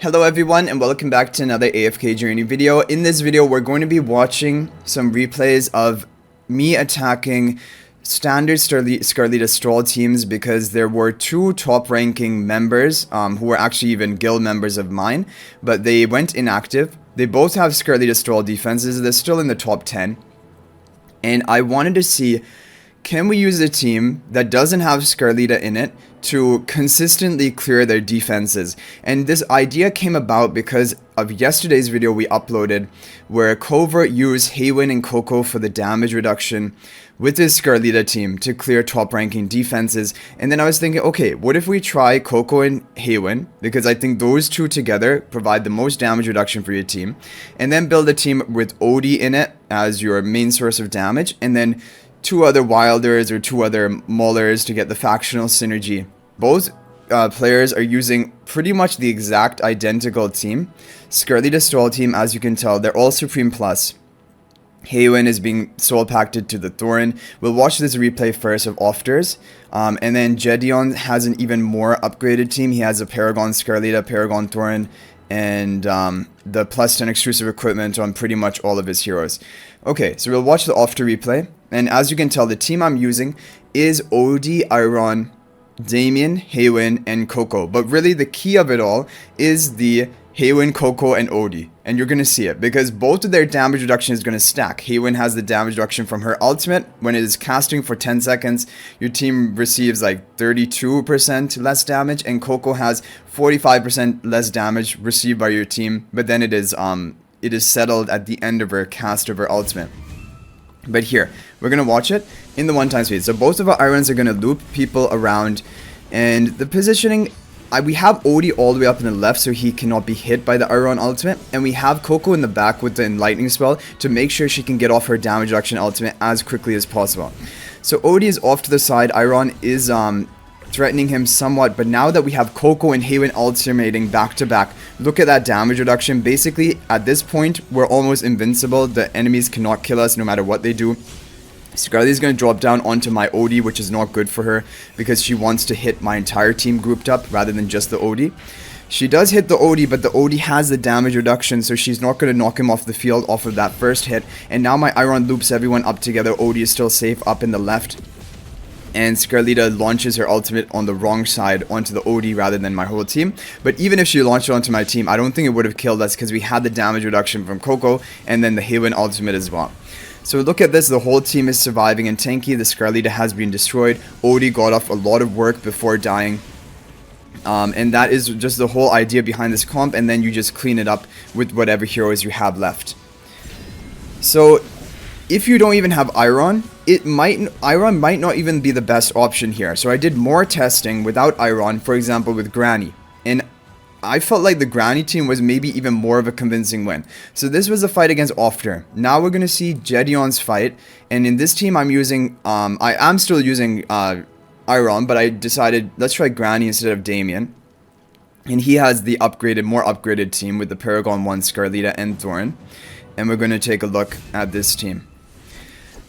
Hello everyone and welcome back to another AFK journey video. In this video we're going to be watching some replays of me attacking standard Scarlita Stroll teams because there were two top ranking members who were actually even guild members of mine, but they went inactive. They both have Scarlita Stroll defenses. They're still in the top 10, and I wanted to see, can we use a team that doesn't have Scarlita in it to consistently clear their defenses? And this idea came about because of yesterday's video we uploaded where Covert used Hewynn and Koko for the damage reduction with his Scarlita team to clear top ranking defenses. And then I was thinking, okay, what if we try Koko and Hewynn, because I think those two together provide the most damage reduction for your team, and then build a team with Odie in it as your main source of damage, and then two other Wilders or two other Maulers to get the factional synergy. Both players are using pretty much the exact identical team. Scarlita Stroll team, as you can tell, they're all Supreme Plus. Hewynn is being soul pacted to the Thorin. We'll watch this replay first of Ofters. And then Jedion has an even more upgraded team. He has a Paragon Scarlita, Paragon Thorin, and the plus 10 exclusive equipment on pretty much all of his heroes. Okay, so we'll watch the Ofter replay. And as you can tell, the team I'm using is Odie, Iron, Damien, Hewynn, and Koko. But really the key of it all is the Hewynn, Koko, and Odie. And you're going to see it because both of their damage reduction is going to stack. Hewynn has the damage reduction from her ultimate. When it is casting for 10 seconds, your team receives like 32% less damage. And Koko has 45% less damage received by your team. But then it is settled at the end of her cast of her ultimate. But here, we're going to watch it in the 1x speed. So both of our Irons are going to loop people around. And the positioning, we have Odie all the way up in the left so he cannot be hit by the Iron ultimate. And we have Koko in the back with the Enlightening spell to make sure she can get off her damage reduction ultimate as quickly as possible. So Odie is off to the side. Iron is threatening him somewhat, but now that we have Koko and Hewynn ultimating back to back, look at that damage reduction. Basically, at this point, we're almost invincible. The enemies cannot kill us no matter what they do. Scarlita is going to drop down onto my Odie, which is not good for her because she wants to hit my entire team grouped up rather than just the Odie. She does hit the Odie, but the Odie has the damage reduction, so she's not going to knock him off the field off of that first hit. And now my Iron loops everyone up together. Odie is still safe up in the left. And Scarlita launches her ultimate on the wrong side onto the Odie rather than my whole team. But even if she launched it onto my team, I don't think it would have killed us because we had the damage reduction from Koko and then the Hewynn ultimate as well. So look at this, the whole team is surviving and tanky. The Scarlita has been destroyed. Odie got off a lot of work before dying. And that is just the whole idea behind this comp, and then you just clean it up with whatever heroes you have left. So if you don't even have Iron, Iron might not even be the best option here. So I did more testing without Iron, for example with Granny, and I felt like the Granny team was maybe even more of a convincing win. So this was a fight against Ofter. Now we're going to see Jedion's fight, and in this team I'm using, I am still using Iron, but I decided let's try Granny instead of Damien. And he has the more upgraded team with the Paragon 1, Scarlita, and Thorin. And we're going to take a look at this team.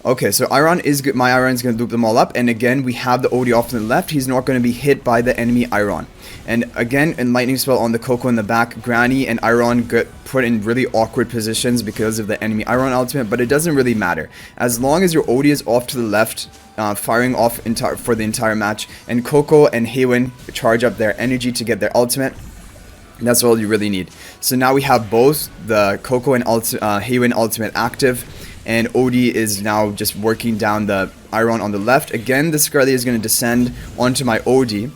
Okay, so my Iron is going to loop them all up, and again we have the Odie off to the left. He's not going to be hit by the enemy Iron. And again, Enlightening spell on the Koko in the back. Granny and Iron get put in really awkward positions because of the enemy Iron ultimate, but it doesn't really matter. As long as your Odie is off to the left, firing off for the entire match, and Koko and Hewynn charge up their energy to get their ultimate, that's all you really need. So now we have both the Koko and Hewynn ultimate active, and Odie is now just working down the Iron on the left. Again, the Scarlita is going to descend onto my Odie.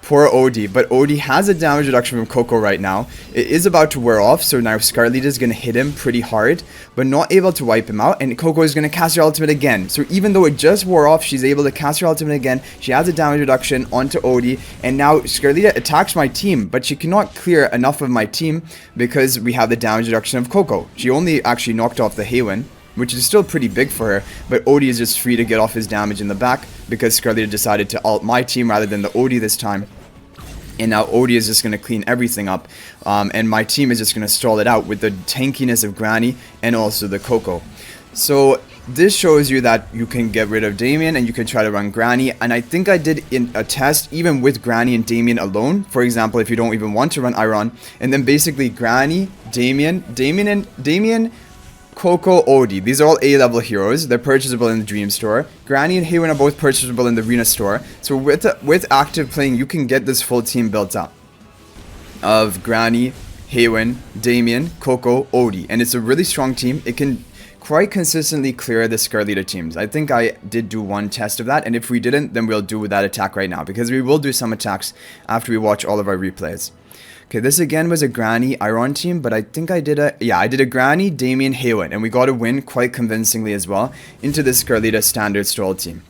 Poor Odie, but Odie has a damage reduction from Koko right now. It is about to wear off, so now Scarlita is going to hit him pretty hard, but not able to wipe him out, and Koko is going to cast her ultimate again. So even though it just wore off, she's able to cast her ultimate again. She has a damage reduction onto Odie, and now Scarlita attacks my team, but she cannot clear enough of my team because we have the damage reduction of Koko. She only actually knocked off the Hewynn, which is still pretty big for her, but Odie is just free to get off his damage in the back because Scarlita decided to ult my team rather than the Odie this time. And now Odie is just going to clean everything up, and my team is just going to stall it out with the tankiness of Granny and also the Koko. So this shows you that you can get rid of Damien and you can try to run Granny. And I think I did in a test even with Granny and Damien alone. For example, if you don't even want to run Iron, and then basically Granny, Damien, Koko, Odie. These are all A-level heroes. They're purchasable in the Dream Store. Granny and Hewynn are both purchasable in the Arena Store. So with active playing, you can get this full team built up of Granny, Hewynn, Damien, Koko, Odie. And it's a really strong team. It can quite consistently clear the Scarlita teams. I think I did do one test of that, and if we didn't, then we'll do that attack right now, because we will do some attacks after we watch all of our replays. Okay, this again was a Granny Iron team, but I think I did a Granny, Damien, Hewynn, and we got a win quite convincingly as well into the Scarlita standard Stroll team.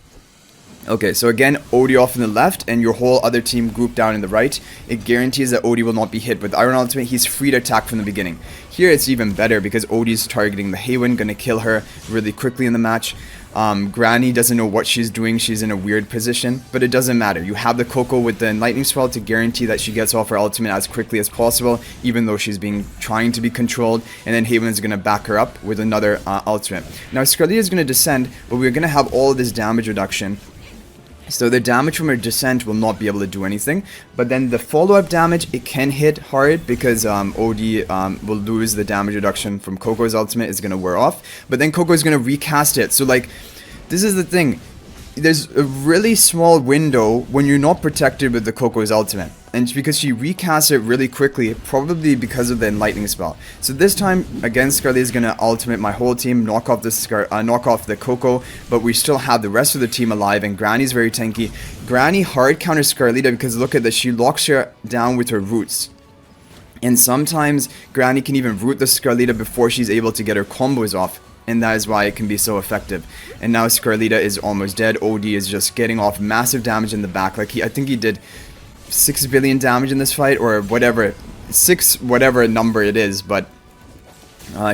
Okay, so again, Odie off in the left and your whole other team grouped down in the right. It guarantees that Odie will not be hit with Iron Ultimate. He's free to attack from the beginning. Here it's even better because Odie's targeting the Hewynn, gonna kill her really quickly in the match. Granny doesn't know what she's doing. She's in a weird position, but it doesn't matter. You have the Koko with the Lightning Spell to guarantee that she gets off her ultimate as quickly as possible, even though she's trying to be controlled, and then Hewyn's gonna back her up with another ultimate. Now Scarlita is gonna descend, but we're gonna have all of this damage reduction. So the damage from her descent will not be able to do anything, but then the follow-up damage, it can hit hard because Odie will lose the damage reduction from Koko's ultimate. Is going to wear off, but then Koko is going to recast it. So like, this is the thing. There's a really small window when you're not protected with the Koko's ultimate, and it's because she recasts it really quickly, probably because of the Enlightening spell. So this time, again, Scarlita is gonna ultimate my whole team, knock off the Koko, but we still have the rest of the team alive, and Granny's very tanky. Granny hard counters Scarlita because look at this, she locks her down with her roots. And sometimes Granny can even root the Scarlita before she's able to get her combos off. And that is why it can be so effective. And now Scarlita is almost dead. Odie is just getting off massive damage in the back. Like I think he did 6 billion damage in this fight, or whatever, whatever number it is. But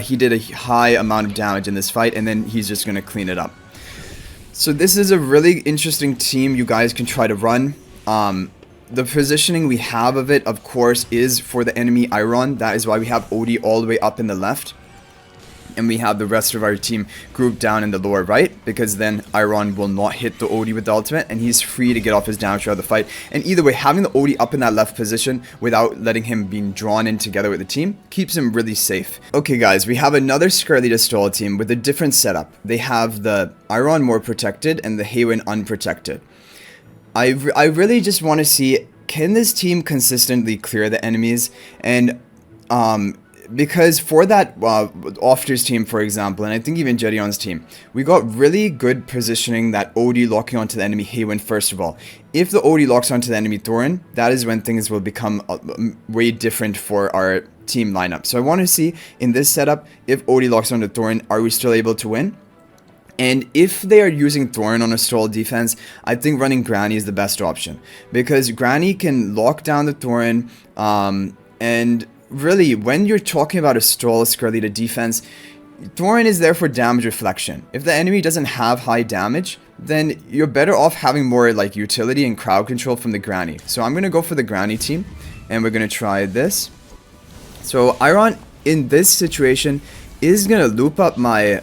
he did a high amount of damage in this fight, and then he's just gonna clean it up. So this is a really interesting team you guys can try to run. The positioning we have of it, of course, is for the enemy Iron. That is why we have Odie all the way up in the left. And we have the rest of our team grouped down in the lower right, because then Iron will not hit the Odie with the ultimate, and he's free to get off his damage throughout the fight. And either way, having the Odie up in that left position without letting him being drawn in together with the team keeps him really safe. Okay guys, we have another Scarlita Stroll team with a different setup. They have the Iron more protected and the Hewynn unprotected. I really just want to see, can this team consistently clear the enemies? And because for that Ofter's team, for example, and I think even Jedion's team, we got really good positioning that Odie locking onto the enemy Hewynn first of all. If the Odie locks onto the enemy Thorin, that is when things will become way different for our team lineup. So I want to see in this setup, if Odie locks onto Thorin, are we still able to win? And if they are using Thorin on a Stroll defense, I think running Granny is the best option, because Granny can lock down the Thorin, and really, when you're talking about a Stroll Scarlita defense, Thorin is there for damage reflection. If the enemy doesn't have high damage, then you're better off having more like utility and crowd control from the Granny. So I'm going to go for the Granny team, and we're going to try this. So Iron, in this situation, is going to loop up my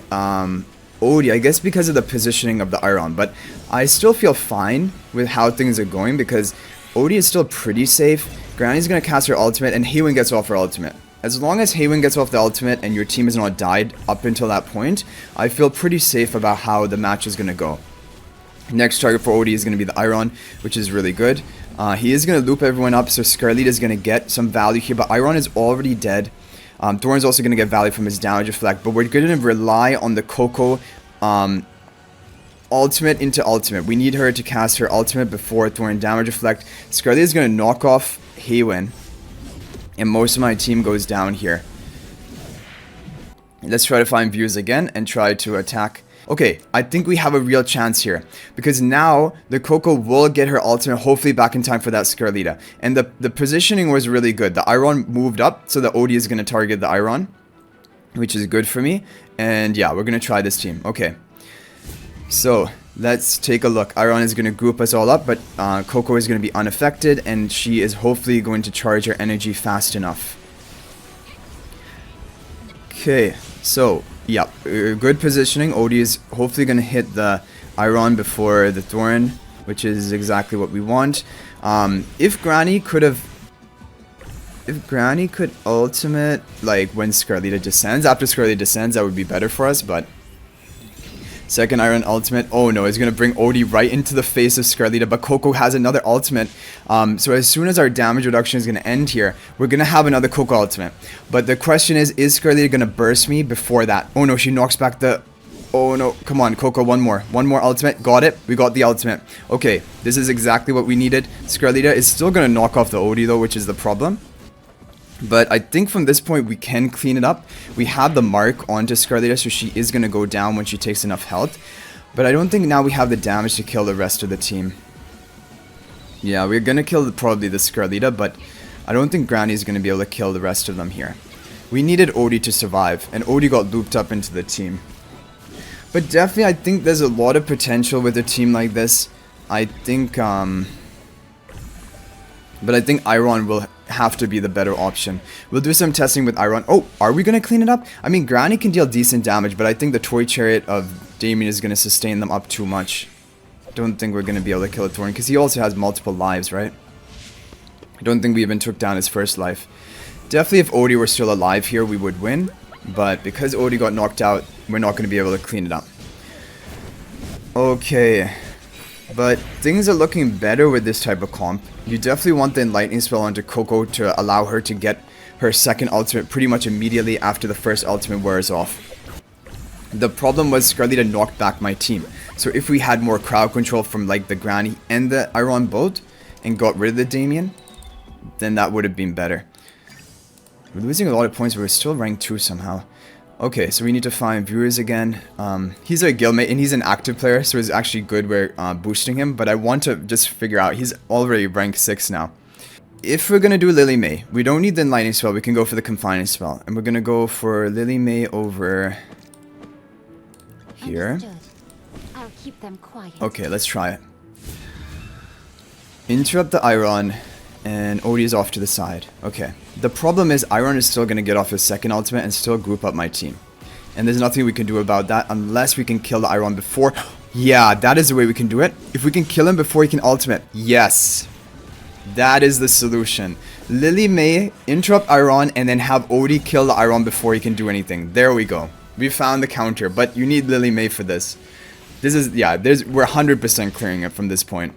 Odie, I guess because of the positioning of the Iron. But I still feel fine with how things are going, because Odie is still pretty safe. Granny's gonna cast her ultimate, and Hewynn gets off her ultimate. As long as Hewynn gets off the ultimate and your team has not died up until that point, I feel pretty safe about how the match is gonna go. Next target for Odie is gonna be the Iron, which is really good. He is gonna loop everyone up, so Scarlita is gonna get some value here, but Iron is already dead. Thorin's also gonna get value from his damage reflect, but we're gonna rely on the Koko ultimate into ultimate. We need her to cast her ultimate before Thorin damage reflect. Scarlita is gonna knock off Hewynn, and most of my team goes down here. Let's try to find views again and try to attack. Okay, I think we have a real chance here, because now the Koko will get her ultimate hopefully back in time for that Scarlita, and the positioning was really good. The Iron moved up, so the Odie is going to target the Iron, which is good for me. And yeah, we're going to try this team. Okay, so let's take a look. Iron is going to group us all up, but Koko is going to be unaffected, and she is hopefully going to charge her energy fast enough. Okay, so Yep, good positioning. Odie is hopefully going to hit the Iron before the Thorin, which is exactly what we want. If Granny could ultimate, like, when Scarlita descends, after Scarlita descends, that would be better for us, but... Second Iron ultimate. Oh no, it's going to bring Odie right into the face of Scarlita, but Koko has another ultimate. So as soon as our damage reduction is going to end here, we're going to have another Koko ultimate. But the question is Scarlita going to burst me before that? Oh no, she knocks back the... Oh no, come on, Koko, one more ultimate. Got it. We got the ultimate. Okay, this is exactly what we needed. Scarlita is still going to knock off the Odie though, which is the problem. But I think from this point we can clean it up. We have the mark onto Scarlita, so she is going to go down when she takes enough health. But I don't think now we have the damage to kill the rest of the team. Yeah, we're going to kill probably the Scarlita, but I don't think Granny is going to be able to kill the rest of them here. We needed Odie to survive, and Odie got looped up into the team. But definitely I think there's a lot of potential with a team like this. I think, but I think Iron will have to be the better option. We'll do some testing with Iron. Oh, are we going to clean it up? I mean, Granny can deal decent damage, but I think the Toy Chariot of Damien is going to sustain them up too much. I don't think we're going to be able to kill a Thorin, because he also has multiple lives, right? I don't think we even took down his first life. Definitely if Odie were still alive here, we would win. But because Odie got knocked out, we're not going to be able to clean it up. Okay. But things are looking better with this type of comp. You definitely want the Enlightening spell onto Koko to allow her to get her second ultimate pretty much immediately after the first ultimate wears off. The problem was Scarlita knocked back my team. So if we had more crowd control from like the Granny and the Iron boat and got rid of the Damien, then that would have been better. We're losing a lot of points, but we're still ranked 2 somehow. Okay, so we need to find viewers again. He's a guildmate and he's an active player, so it's actually good we're boosting him. But I want to just figure out, he's already rank 6 now. If we're going to do Lily May, we don't need the Enlightening spell, we can go for the Confining spell. And we're going to go for Lily May over here. I'll keep them quiet. Okay, let's try it. Interrupt the Iron, and Odie is off to the side. Okay. The problem is Iron is still going to get off his second ultimate and still group up my team. And there's nothing we can do about that unless we can kill the Iron before... Yeah, that is the way we can do it. If we can kill him before he can ultimate. Yes. That is the solution. Lily May, interrupt Iron, and then have Odie kill the Iron before he can do anything. There we go. We found the counter, but you need Lily May for this. This is... Yeah, we're 100% clearing it from this point.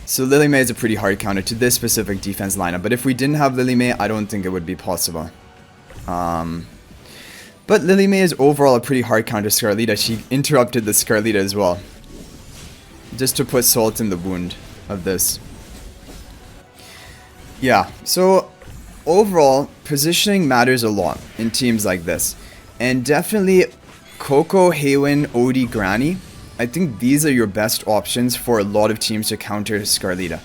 So Lily May is a pretty hard counter to this specific defense lineup. But if we didn't have Lily May, I don't think it would be possible. But Lily May is overall a pretty hard counter to Scarlita. She interrupted the Scarlita as well. Just to put salt in the wound of this. Yeah, so overall, positioning matters a lot in teams like this. And definitely Koko, Hewynn, Odie, Granny. I think these are your best options for a lot of teams to counter Scarlita.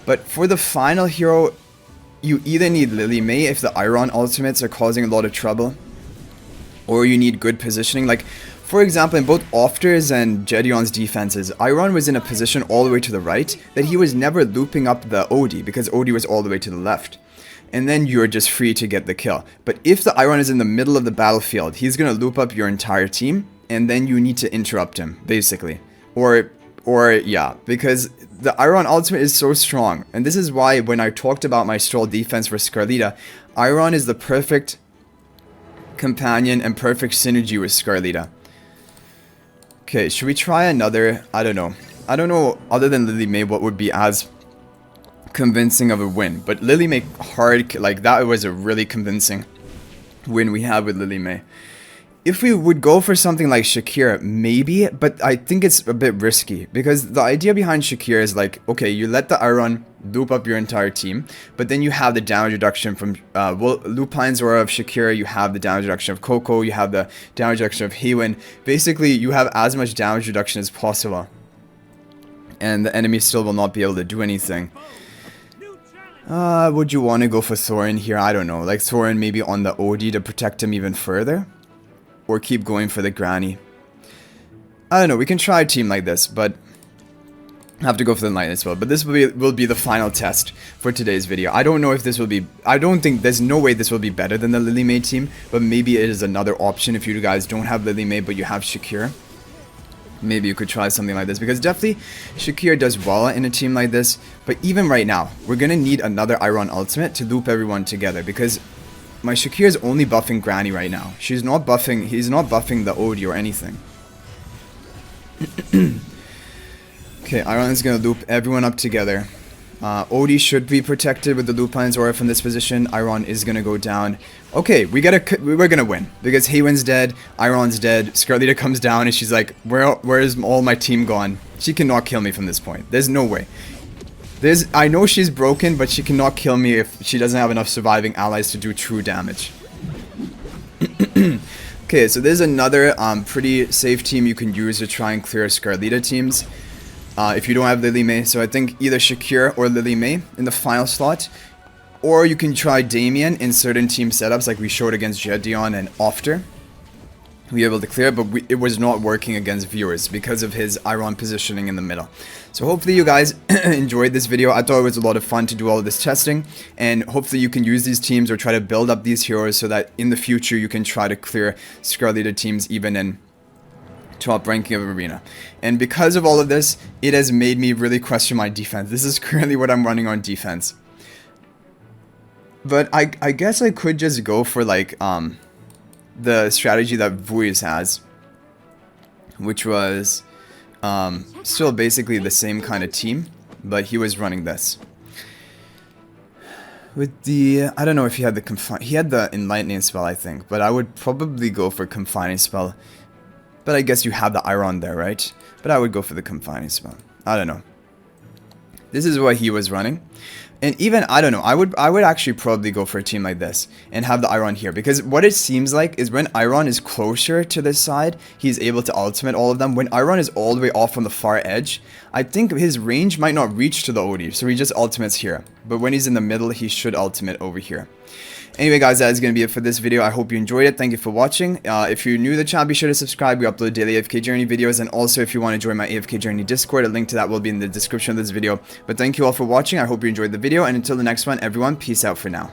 But for the final hero, you either need Lily May if the Iron ultimates are causing a lot of trouble, or you need good positioning. Like, for example, in both Ofter's and Jedion's defenses, Iron was in a position all the way to the right that he was never looping up the Odie because Odie was all the way to the left. And then you're just free to get the kill. But if the Iron is in the middle of the battlefield, he's going to loop up your entire team. And then you need to interrupt him, basically. Or yeah, because the Iron ultimate is so strong. And this is why when I talked about my stall defense for Scarlita, Iron is the perfect companion and perfect synergy with Scarlita. Okay, should we try another? I don't know. I don't know, other than Lily May, what would be as convincing of a win. But Lily May hard, like that was a really convincing win we had with Lily May. If we would go for something like Shakir, maybe, but I think it's a bit risky because the idea behind Shakir is like, okay, you let the Iron loop up your entire team, but then you have the damage reduction from Lupine's Aura of Shakir, you have the damage reduction of Koko, you have the damage reduction of Hewynn. Basically, you have as much damage reduction as possible, and the enemy still will not be able to do anything. Would you want to go for Thorin here? I don't know, like Thorin maybe on the Odie to protect him even further? Or keep going for the Granny. I don't know, we can try a team like this, but have to go for the lightning spell, but this will be the final test for today's video. I don't know if this will be, I don't think, there's no way this will be better than the Lily May team, but maybe it is another option if you guys don't have Lily May but you have Shakir. Maybe you could try something like this, because definitely Shakir does well in a team like this, but even right now, we're gonna need another Iron ultimate to loop everyone together, because my Shakir is only buffing Granny right now. He's not buffing the Odie or anything. Okay, Iron is gonna loop everyone up together. Odie should be protected with the loop lines aura from this position. Iron is gonna go down. Okay, we're gonna win because Hewynn's dead, Iron's dead. Scarlita comes down and she's like, where is all my team gone? She cannot kill me from this point. There's no way. I know she's broken, but she cannot kill me if she doesn't have enough surviving allies to do true damage. Okay, so there's another pretty safe team you can use to try and clear Scarlita teams. If you don't have Lily May, so I think either Shakir or Lily May in the final slot, or you can try Damien in certain team setups like we showed against Jedion and Ofter. We were able to clear, but it was not working against viewers because of his Iron positioning in the middle. So hopefully you guys enjoyed this video. I thought it was a lot of fun to do all of this testing, and hopefully you can use these teams or try to build up these heroes so that in the future you can try to clear Scarlita teams even in top ranking of arena. And because of all of this, it has made me really question my defense. This is currently what I'm running on defense. But I guess I could just go for like the strategy that Vuis has, which was still basically the same kind of team, but he was running this. With the, I don't know if he had the enlightening spell, I think, but I would probably go for confining spell. But I guess you have the Iron there, right? But I would go for the confining spell. I don't know. This is what he was running. And even, I don't know, I would actually probably go for a team like this and have the Iron here. Because what it seems like is when Iron is closer to this side, he's able to ultimate all of them. When Iron is all the way off on the far edge, I think his range might not reach to the Odie. So he just ultimates here. But when he's in the middle, he should ultimate over here. Anyway guys, that is going to be it for this video. I hope you enjoyed it. Thank you for watching. If you're new to the channel, be sure to subscribe. We upload daily AFK Journey videos, and also if you want to join my AFK Journey Discord, a link to that will be in the description of this video. But thank you all for watching. I hope you enjoyed the video, and until the next one, everyone, peace out for now.